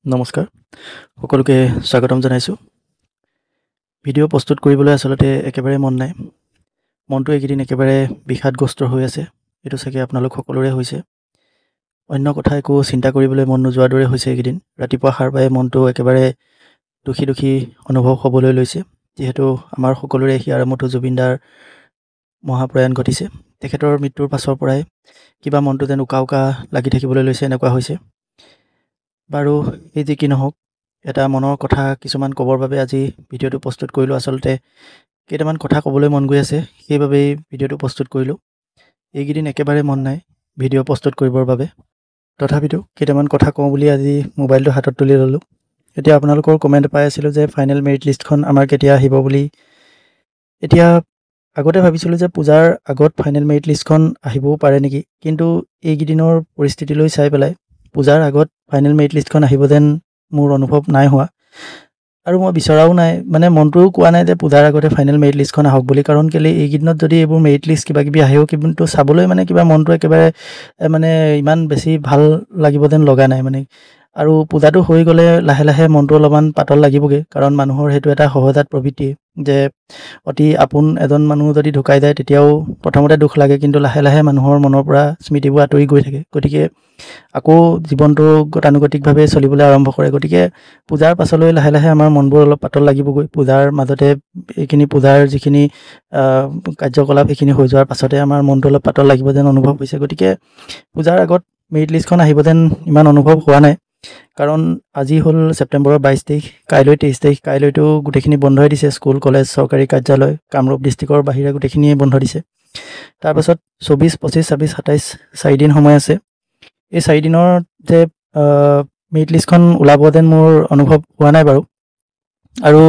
নমস্কাৰ সকলোকে স্বাগতম জনাইছোঁ। ভিডিঅ' প্ৰস্তুত কৰিবলৈ আচলতে একেবাৰে মন নাই। মনটো এইকেইদিন একেবাৰে বিষাদগ্ৰস্ত হৈ আছে। এইটো চাগে আপোনালোক সকলোৰে হৈছে। অন্য কথা একো চিন্তা কৰিবলৈ মন নোযোৱাৰ দৰে হৈছে এইকেইদিন। ৰাতিপুৱা সাৰ পাই মনটো একেবাৰে দুখী দুখী অনুভৱ হ'বলৈ লৈছে, যিহেতু আমাৰ সকলোৰে হিয়াৰ আমঠু জুবিন দাৰ মহাপ্ৰয়াণ ঘটিছে। তেখেতৰ মৃত্যুৰ পাছৰ পৰাই কিবা মনটো যেন উকা উকা লাগি থাকিবলৈ লৈছে, এনেকুৱা হৈছে। বাৰু এই যি কি নহওক, এটা মনৰ কথা কিছুমান ক'বৰ বাবে আজি ভিডিঅ'টো প্ৰস্তুত কৰিলোঁ। আচলতে কেইটামান কথা ক'বলৈ মন গৈ আছে, সেইবাবেই ভিডিঅ'টো প্ৰস্তুত কৰিলোঁ। এইকেইদিন একেবাৰে মন নাই ভিডিঅ' প্ৰস্তুত কৰিবৰ বাবে, তথাপিতো কেইটামান কথা কওঁ বুলি আজি মোবাইলটো হাতত তুলি ল'লোঁ। এতিয়া আপোনালোকৰ কমেণ্ট পাই আছিলোঁ যে ফাইনেল মেৰিট লিষ্টখন আমাৰ কেতিয়া আহিব বুলি। এতিয়া আগতে ভাবিছিলোঁ যে পূজাৰ আগত ফাইনেল মেৰিট লিষ্টখন আহিবও পাৰে নেকি, কিন্তু এইকেইদিনৰ পৰিস্থিতিলৈ চাই পেলাই পূজাৰ আগত ফাইনেল মেৰিট লিষ্টখন আহিব যেন মোৰ অনুভৱ নাই হোৱা, আৰু মই বিচৰাও নাই, মানে মনটোও কোৱা নাই যে পূজাৰ আগতে ফাইনেল মেৰিট লিষ্টখন আহক বুলি। কাৰণ কেলৈ এইকেইদিনত যদি এইবোৰ মেৰিট লিষ্ট কিবা কিবি আহেও, কিন্তু চাবলৈ মানে কিবা মনটো একেবাৰে মানে ইমান বেছি ভাল লাগিব যেন লগা নাই মানে। আৰু পূজাটো হৈ গ'লে লাহে লাহে মনটো অলপমান পাতল লাগিবগৈ, কাৰণ মানুহৰ সেইটো এটা সহজাত প্ৰবৃত্তি যে অতি আপোন এজন মানুহ যদি ঢুকাই যায় তেতিয়াও প্ৰথমতে দুখ লাগে, কিন্তু লাহে লাহে মানুহৰ মনৰ পৰা স্মৃতিবোৰ আঁতৰি গৈ থাকে। গতিকে আকৌ জীৱনটো গতানুগতিকভাৱে চলিবলৈ আৰম্ভ কৰে। গতিকে পূজাৰ পাছলৈ লাহে লাহে আমাৰ মনবোৰ অলপ পাতল লাগিবগৈ। পূজাৰ মাজতে এইখিনি পূজাৰ যিখিনি কাৰ্যকলাপ সেইখিনি হৈ যোৱাৰ পাছতে আমাৰ মনটো অলপ পাতল লাগিব যেন অনুভৱ হৈছে। গতিকে পূজাৰ আগত মেৰিট লিষ্টখন আহিব যেন ইমান অনুভৱ হোৱা নাই, কাৰণ আজি হ'ল ছেপ্টেম্বৰৰ 22 তাৰিখ, কাইলৈ 23 তাৰিখ। কাইলৈতো গোটেইখিনি বন্ধই দিছে, স্কুল কলেজ চৰকাৰী কাৰ্যালয় কামৰূপ ডিষ্ট্ৰিক্টৰ বাহিৰে গোটেইখিনিয়ে বন্ধ দিছে। তাৰপাছত 24, 25, 26, 27 4দিন সময় আছে। এই 4 দিনৰ যে মেৰিট লিষ্টখন ওলাব যেন মোৰ অনুভৱ হোৱা নাই বাৰু। আৰু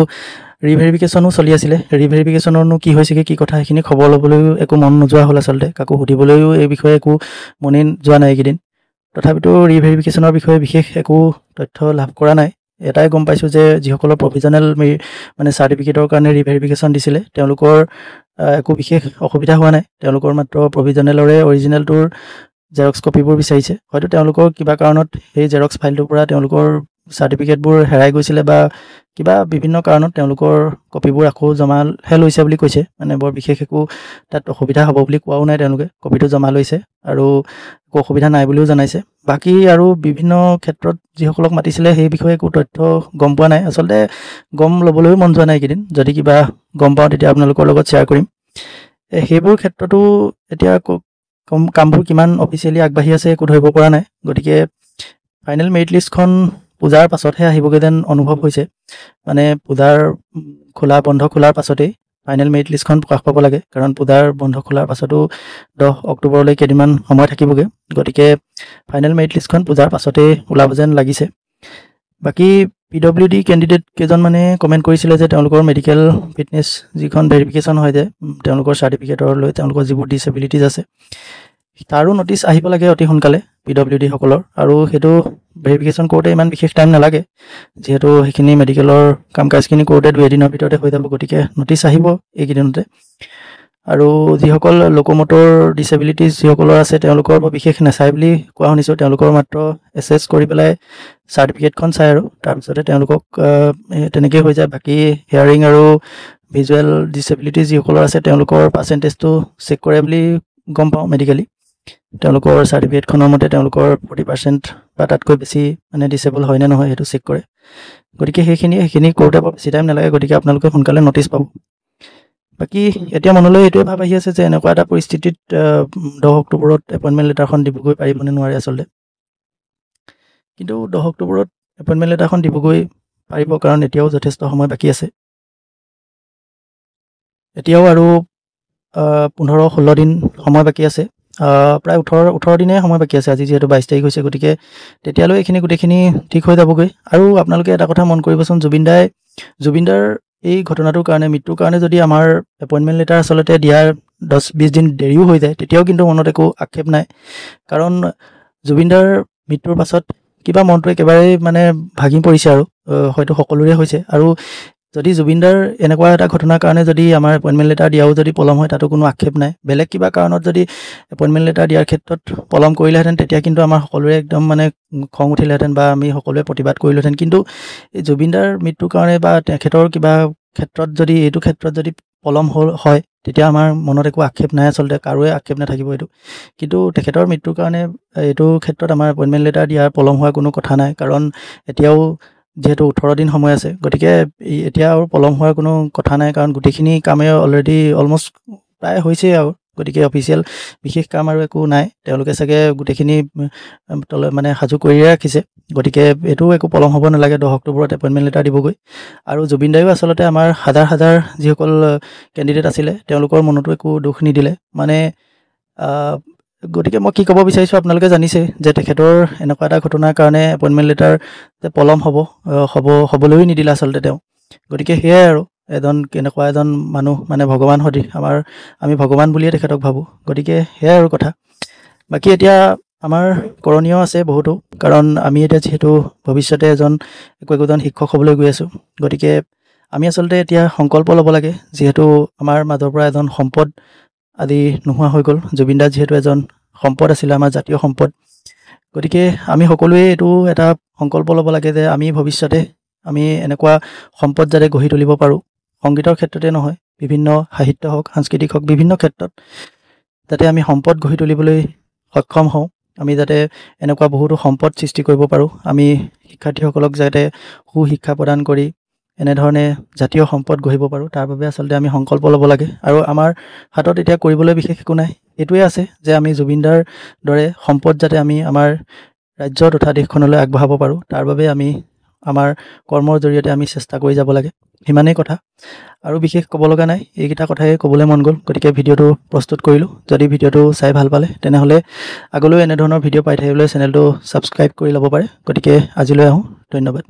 ৰিভেৰিফিকেশ্যনো চলি আছিলে। ৰিভেৰিফিকেশ্যনৰনো কি হৈছেগৈ, কি কথা, সেইখিনি খবৰ ল'বলৈও একো মন নোযোৱা হ'ল। আচলতে কাকো সুধিবলৈও এই বিষয়ে একো মনেই যোৱা নাই এইকেইদিন। তথাপিতো ৰিভেৰিফিকেশ্যনৰ বিষয়ে বিশেষ একো তথ্য লাভ কৰা নাই। এটাই গম পাইছোঁ যে যিসকলৰ প্ৰভিজনেল মানে চাৰ্টিফিকেটৰ কাৰণে ৰিভেৰিফিকেশ্যন দিছিলে তেওঁলোকৰ একো বিশেষ অসুবিধা হোৱা নাই। তেওঁলোকৰ মাত্ৰ প্ৰভিজনেলৰে অৰিজিনেলটোৰ জেৰক্স কপিবোৰ বিচাৰিছে। হয়তো তেওঁলোকৰ কিবা কাৰণত সেই জেৰক্স ফাইলটোৰ পৰা তেওঁলোকৰ চাৰ্টিফিকেটবোৰ হেৰাই গৈছিলে, বা কিবা বিভিন্ন কাৰণত তেওঁলোকৰ কপিবোৰ আকৌ জমাহে লৈছে বুলি কৈছে। মানে বৰ বিশেষ একো তাত অসুবিধা হ'ব বুলি কোৱাও নাই, তেওঁলোকে কপিটো জমা লৈছে আৰু একো অসুবিধা নাই বুলিও জনাইছে। বাকী আৰু বিভিন্ন ক্ষেত্ৰত যিসকলক মাতিছিলে সেই বিষয়ে একো তথ্য গম পোৱা নাই। আচলতে গম ল'বলৈও মন যোৱা নাই এইকেইদিন। যদি কিবা গম পাওঁ তেতিয়া আপোনালোকৰ লগত শ্বেয়াৰ কৰিম। সেইবোৰ ক্ষেত্ৰতো এতিয়া কামবোৰ কিমান অফিচিয়েলি আগবাঢ়ি আছে একো ধৰিব পৰা নাই। গতিকে ফাইনেল মেৰিট লিষ্টখন পূজাৰ পাছতহে আহিবগৈ যেন অনুভৱ হৈছে। মানে পূজাৰ বন্ধ খোলাৰ পাছতেই ফাইনেল মেৰিট লিষ্টখন প্ৰকাশ পাব লাগে, কাৰণ পূজাৰ বন্ধ খোলাৰ পাছতো 10 অক্টোবৰলৈ কেইদিনমান সময় থাকিবগৈ। গতিকে ফাইনেল মেৰিট লিষ্টখন পূজাৰ পাছতেই ওলাব যেন লাগিছে। বাকী PWD কেণ্ডিডেট কেইজনমানে কমেণ্ট কৰিছিলে যে তেওঁলোকৰ মেডিকেল ফিটনেছ যিখন ভেৰিফিকেশ্যন হয় যে তেওঁলোকৰ চাৰ্টিফিকেটৰ লৈ তেওঁলোকৰ যিবোৰ ডিছেবিলিটিজ আছে তাৰো নটিচ আহিব লাগে অতি সোনকালে PWD সকলৰ। আৰু সেইটো ভেৰিফিকেশ্যন কৰোঁতে ইমান বিশেষ টাইম নালাগে, যিহেতু সেইখিনি মেডিকেলৰ কাম কাজখিনি কৰোঁতে 2 এদিনৰ ভিতৰতে হৈ যাব। গতিকে নটিচ আহিব এইকেইদিনতে। আৰু যিসকল লোক'মটৰ ডিছেবিলিটিজ যিসকলৰ আছে তেওঁলোকৰ বিশেষ নাচায় বুলি কোৱা শুনিছোঁ। তেওঁলোকৰ মাত্ৰ এছেছ কৰি পেলাই চাৰ্টিফিকেটখন চায় আৰু তাৰপিছতে তেওঁলোকক তেনেকৈ হৈ যায়। বাকী হিয়াৰিং আৰু ভিজুৱেল ডিছেবিলিটিজ যিসকলৰ আছে তেওঁলোকৰ পাৰ্চেণ্টেজটো চেক কৰে বুলি গম পাওঁ মেডিকেলি। তেওঁলোকৰ চাৰ্টিফিকেটখনৰ মতে তেওঁলোকৰ 40% বা তাতকৈ বেছি মানে ডিছেবল হয় নে নহয় সেইটো চেক কৰে। গতিকে সেইখিনি কৰোঁতে বৰ বেছি টাইম নালাগে। গতিকে আপোনালোকে সোনকালে নটিচ পাব। বাকী এতিয়া মনলৈ এইটোৱে ভাব আহি আছে যে এনেকুৱা এটা পৰিস্থিতিত 10 অক্টোবৰত এপইণ্টমেণ্ট লেটাৰখন দিবগৈ পাৰিব নে নোৱাৰে আচলতে। কিন্তু 10 অক্টোবৰত এপইণ্টমেণ্ট লেটাৰখন দিবগৈ পাৰিব, কাৰণ এতিয়াও যথেষ্ট সময় বাকী আছে। এতিয়াও আৰু 15-16 দিন সময় বাকী আছে। প্ৰায় 18 দিনেই সময় বাকী আছে। আজি যিহেতু 22 তাৰিখ হৈছে, গতিকে তেতিয়ালৈ এইখিনি গোটেইখিনি ঠিক হৈ যাবগৈ। আৰু আপোনালোকে এটা কথা মন কৰিবচোন, জুবিন দাৰ এই ঘটনাটোৰ কাৰণে, মৃত্যুৰ কাৰণে যদি আমাৰ এপইণ্টমেণ্ট লেটাৰ আচলতে দিয়াৰ 10-20 দিন দেৰিও হৈ যায় তেতিয়াও কিন্তু মনত একো আক্ষেপ নাই। কাৰণ জুবিন দাৰ মৃত্যুৰ পাছত কিবা মনটো একেবাৰেই মানে ভাগি পৰিছে, আৰু হয়তো সকলোৰে হৈছে। আৰু যদি জুবিনদাৰ এনেকুৱা এটা ঘটনাৰ কাৰণে যদি আমাৰ এপইণ্টমেণ্ট লেটাৰ দিয়াও যদি পলম হয় তাতো কোনো আক্ষেপ নাই। বেলেগ কিবা কাৰণত যদি এপইণ্টমেণ্ট লেটাৰ দিয়াৰ ক্ষেত্ৰত পলম কৰিলেহেঁতেন তেতিয়া কিন্তু আমাৰ সকলোৰে একদম মানে খং উঠিলেহেঁতেন বা আমি সকলোৱে প্ৰতিবাদ কৰিলোহেঁতেন। কিন্তু এই জুবিনদাৰ মৃত্যুৰ কাৰণে বা তেখেতৰ কিবা ক্ষেত্ৰত যদি এইটো ক্ষেত্ৰত যদি পলম হয় তেতিয়া আমাৰ মনত একো আক্ষেপ নাই, আচলতে কাৰোৱে আক্ষেপ নাথাকিব এইটো। কিন্তু তেখেতৰ মৃত্যুৰ কাৰণে এইটো ক্ষেত্ৰত আমাৰ এপইণ্টমেণ্ট লেটাৰ দিয়াৰ পলম হোৱাৰ কোনো কথা নাই, কাৰণ এতিয়াও যিহেতু 18 দিন সময় আছে, গতিকে এতিয়া আৰু পলম হোৱাৰ কোনো কথা নাই, কাৰণ গোটেইখিনি কামেই অলৰেডি অলমষ্ট প্ৰায় হৈছেই আৰু। গতিকে অফিচিয়েল বিশেষ কাম আৰু একো নাই, তেওঁলোকে চাগে গোটেইখিনি মানে সাজু কৰিয়ে ৰাখিছে। গতিকে এইটো একো পলম হ'ব নালাগে, 10 অক্টোবৰত এপইণ্টমেণ্ট লেটাৰ দিবগৈ। আৰু জুবিন দায়ো আচলতে আমাৰ হাজাৰ হাজাৰ যিসকল কেণ্ডিডেট আছিলে তেওঁলোকৰ মনতো একো দুখ নিদিলে। মানে গতিকে মই কি ক'ব বিচাৰিছোঁ আপোনালোকে জানিছে যে তেখেতৰ এনেকুৱা এটা ঘটনাৰ কাৰণে এপইণ্টমেণ্ট লেটাৰ যে পলম হ'বলৈও নিদিলে আচলতে তেওঁ। গতিকে সেয়াই আৰু এনেকুৱা এজন মানুহ, মানে ভগৱান সদৃশ, আমি ভগৱান বুলিয়ে তেখেতক ভাবোঁ। গতিকে সেয়াই আৰু কথা। বাকী এতিয়া আমাৰ কৰণীয় আছে বহুতো, কাৰণ আমি এতিয়া যিহেতু ভৱিষ্যতে একোজন শিক্ষক হ'বলৈ গৈ আছোঁ। গতিকে আমি আচলতে এতিয়া সংকল্প ল'ব লাগে, যিহেতু আমাৰ মাজৰ পৰা এজন সম্পদ আজি নোহোৱা হৈ গ'ল। জুবিন দা যিহেতু এজন সম্পদ আছিলে, আমাৰ জাতীয় সম্পদ। গতিকে আমি সকলোৱে এইটো এটা সংকল্প ল'ব লাগে যে আমি ভৱিষ্যতে এনেকুৱা সম্পদ যাতে গঢ়ি তুলিব পাৰোঁ, সংগীতৰ ক্ষেত্ৰতে নহয়, বিভিন্ন সাহিত্য হওক, সাংস্কৃতিক হওক, বিভিন্ন ক্ষেত্ৰত যাতে আমি সম্পদ গঢ়ি তুলিবলৈ সক্ষম হওঁ। আমি যাতে এনেকুৱা বহুতো সম্পদ সৃষ্টি কৰিব পাৰোঁ। আমি শিক্ষাৰ্থীসকলক যাতে সুশিক্ষা প্ৰদান কৰি এনেধৰণে জাতীয় সম্পদ গঢ়িব পাৰোঁ, তাৰ বাবে আচলতে আমি সংকল্প ল'ব লাগে। আৰু আমাৰ হাতত এতিয়া কৰিবলৈ বিশেষ একো নাই, এইটোৱে আছে যে আমি জুবিনদাৰ দৰে সম্পদ যাতে আমি আমাৰ ৰাজ্য তথা দেশখনলৈ আগবঢ়াব পাৰোঁ, তাৰ বাবে আমি আমাৰ কৰ্মৰ জৰিয়তে আমি চেষ্টা কৰি যাব লাগে। সিমানেই কথা, আৰু বিশেষ ক'ব লগা নাই। এইকেইটা কথাই ক'বলৈ মন গ'ল, গতিকে ভিডিঅ'টো প্ৰস্তুত কৰিলোঁ। যদি ভিডিঅ'টো চাই ভাল পালে তেনেহ'লে আগলৈও এনেধৰণৰ ভিডিঅ' পাই থাকিবলৈ চেনেলটো ছাবস্ক্ৰাইব কৰি ল'ব পাৰে। গতিকে আজিলৈ আহোঁ, ধন্যবাদ।